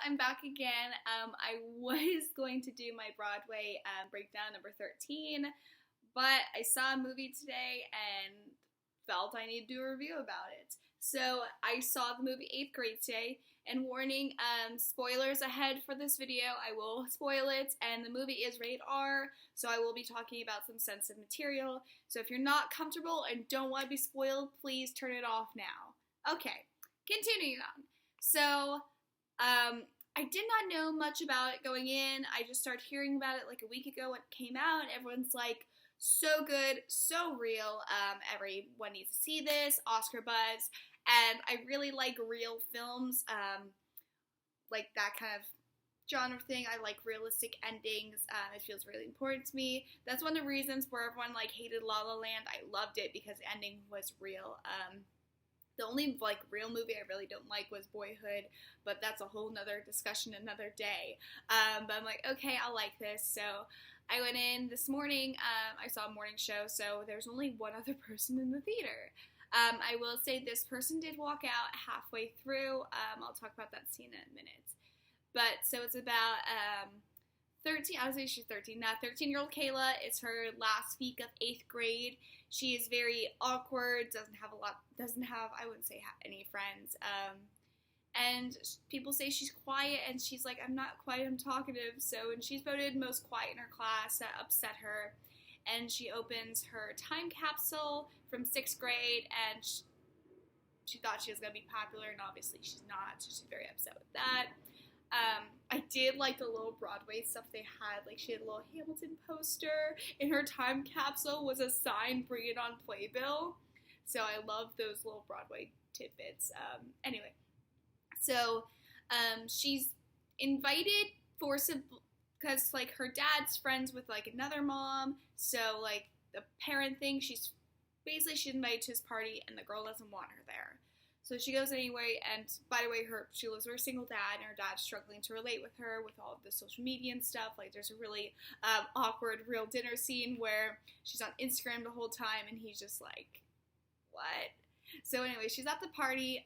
I'm back again. I was going to do my Broadway breakdown number 13, but I saw a movie today and felt I need to do a review about it. So I saw the movie 8th Grade today, and warning, spoilers ahead for this video. I will spoil it, and the movie is rated R, so I will be talking about some sensitive material. So if you're not comfortable and don't want to be spoiled, please turn it off now. Okay, continuing on. So, I did not know much about it going in. I just started hearing about it like a week ago when it came out, and everyone's like, so good, so real, everyone needs to see this, Oscar buzz, and I really like real films, like that kind of genre thing. I like realistic endings. It feels really important to me. That's one of the reasons where everyone like hated La La Land. I loved it because the ending was real. The only like real movie I really don't like was Boyhood, but that's a whole nother discussion another day. But I'm like, okay, I'll like this. So I went in this morning. I saw a morning show, so there's only one other person in the theater. I will say this person did walk out halfway through. I'll talk about that scene in a minute. But so it's about 13, I would say she's 13 now. 13-year-old Kayla, it's her last week of 8th grade. She is very awkward, doesn't have, I wouldn't say any friends. And people say she's quiet, and she's like, I'm not quiet, I'm talkative. So, and she's voted most quiet in her class. That upset her. And she opens her time capsule from 6th grade, and she thought she was going to be popular, and obviously she's not, so she's very upset with that. I did like the little Broadway stuff they had. Like, she had a little Hamilton poster. In her time capsule was a sign, Bring It On Playbill. So I love those little Broadway tidbits. Anyway, so she's invited because, like, her dad's friends with, like, another mom. So, like, the parent thing, she's invited to his party, and the girl doesn't want her there. So she goes anyway, and by the way, she lives with her single dad, and her dad's struggling to relate with her with all of the social media and stuff. Like, there's a really awkward real dinner scene where she's on Instagram the whole time, and he's just like, what? So anyway, she's at the party.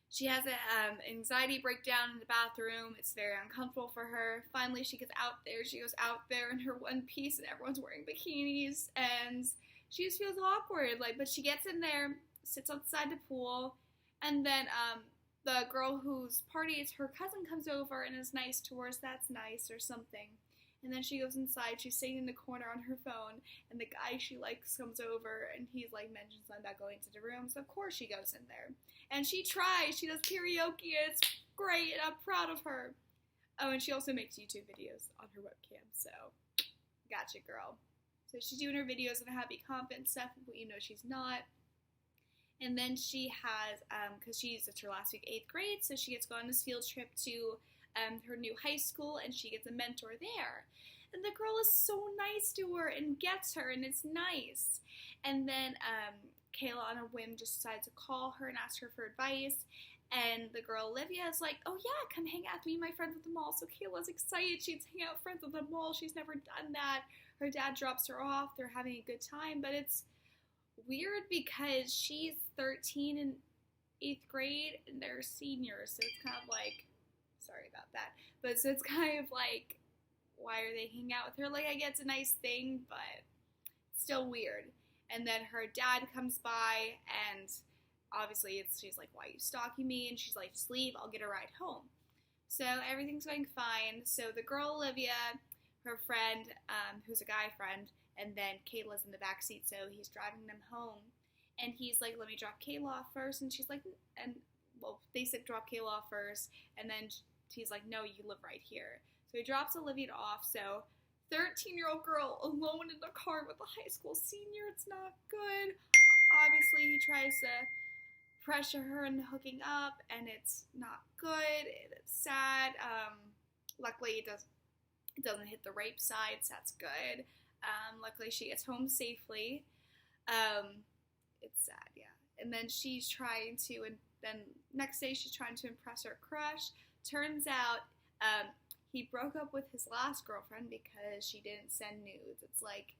She has an anxiety breakdown in the bathroom. It's very uncomfortable for her. Finally, she gets out there. She goes out there in her one piece, and everyone's wearing bikinis, and she just feels awkward. Like, but she gets in there, sits outside the pool, and then the girl whose party it's her cousin comes over and is nice to her. That's nice or something. And then she goes inside. She's sitting in the corner on her phone, and the guy she likes comes over, and he's like mentions something about going to the room. So of course she goes in there, and she tries. She does karaoke, and it's great, and I'm proud of her. Oh, and she also makes YouTube videos on her webcam. So gotcha, girl. So she's doing her videos on happy, confident stuff, but you know she's not. And then she has, because it's her last week 8th grade, so she gets to go on this field trip to her new high school, and she gets a mentor there. And the girl is so nice to her and gets her, and it's nice. And then Kayla, on a whim, just decides to call her and ask her for advice. And the girl, Olivia, is like, oh yeah, come hang out with me and my friends at the mall. So Kayla's excited. She's hanging out with friends at the mall. She's never done that. Her dad drops her off. They're having a good time, but it's weird because she's 13 in 8th grade and they're seniors, so it's kind of like, sorry about that, but so it's kind of like, why are they hanging out with her? Like, I get it's a nice thing, but it's still weird. And then her dad comes by, and obviously she's like, why are you stalking me? And she's like, just leave, I'll get a ride home. So everything's going fine. So the girl Olivia, her friend, who's a guy friend, and then Kayla's in the backseat, so he's driving them home. And he's like, let me drop Kayla off first. And she's like, they said drop Kayla off first. And then he's like, no, you live right here. So he drops Olivia off. So 13-year-old girl alone in the car with a high school senior. It's not good. Obviously, he tries to pressure her into hooking up, and it's not good. It's sad. Luckily, it doesn't hit the rape side, so that's good. Luckily, she gets home safely. It's sad, yeah. And then she's trying to, and then next day she's trying to impress her crush. Turns out, he broke up with his last girlfriend because she didn't send nudes. It's like,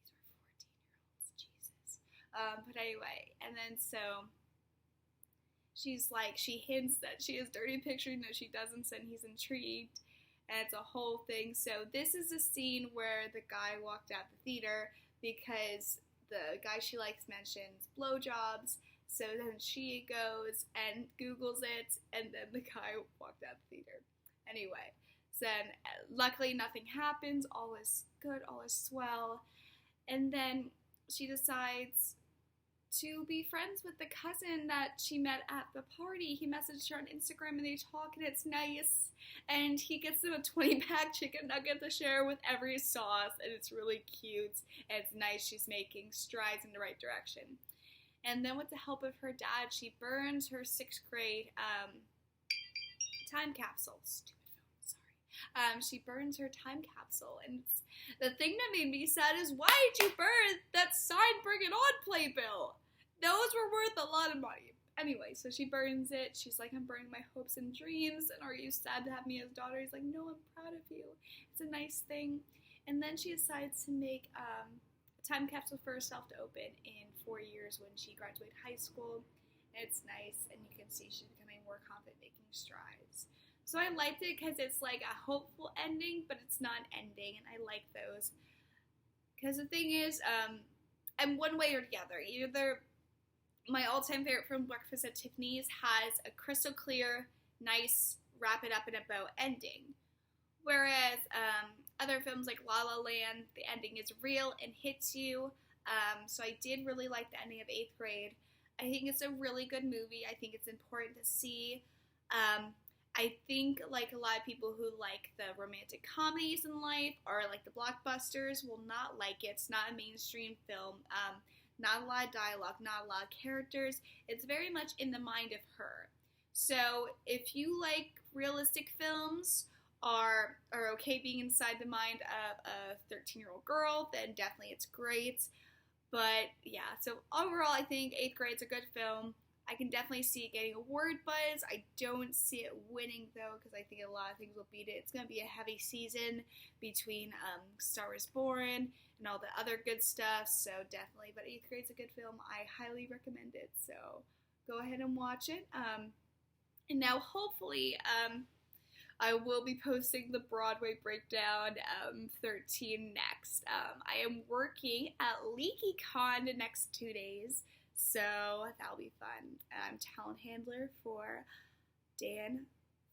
these are 14-year-olds, Jesus. But anyway, and then so she's like, she hints that she has dirty pictures, no she doesn't, and he's intrigued, and it's a whole thing. So this is a scene where the guy walked out the theater because the guy she likes mentions blowjobs, so then she goes and Googles it, and then the guy walked out the theater. Anyway, so then luckily nothing happens, all is good, all is swell, and then she decides to be friends with the cousin that she met at the party. He messaged her on Instagram and they talk and it's nice. And he gets them a 20-pack chicken nugget to share with every sauce, and it's really cute and it's nice. She's making strides in the right direction. And then with the help of her dad, she burns her 6th grade time capsule. Stupid film, sorry. She burns her time capsule, and the thing that made me sad is, why did you burn that signed Bring It On playbill? Those were worth a lot of money. Anyway, so she burns it. She's like, I'm burning my hopes and dreams, and are you sad to have me as daughter? He's like, no, I'm proud of you. It's a nice thing. And then she decides to make a time capsule for herself to open in 4 years when she graduated high school. And it's nice, and you can see she's becoming more confident, making strides. So I liked it because it's like a hopeful ending, but it's not an ending, and I like those. Because the thing is, I'm one way or the other. Either my all-time favorite film, Breakfast at Tiffany's, has a crystal clear, nice, wrap it up in a bow ending. Whereas other films like La La Land, the ending is real and hits you. So I did really like the ending of 8th grade. I think it's a really good movie. I think it's important to see. I think like a lot of people who like the romantic comedies in life or like the blockbusters will not like it. It's not a mainstream film. Not a lot of dialogue, not a lot of characters. It's very much in the mind of her. So if you like realistic films or are okay being inside the mind of a 13-year-old girl, then definitely it's great. But yeah, so overall I think 8th Grade's a good film. I can definitely see it getting award buzz. I don't see it winning though, because I think a lot of things will beat it. It's going to be a heavy season between Star Wars Born and all the other good stuff, so definitely. But 8th Grade's a good film. I highly recommend it, so go ahead and watch it. And now hopefully I will be posting the Broadway breakdown 13 next. I am working at LeakyCon the next 2 days, so that'll be fun. I'm talent handler for Dan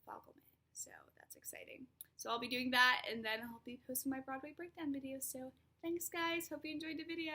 Fogelman, so that's exciting. So I'll be doing that, and then I'll be posting my Broadway breakdown videos. So thanks, guys. Hope you enjoyed the video.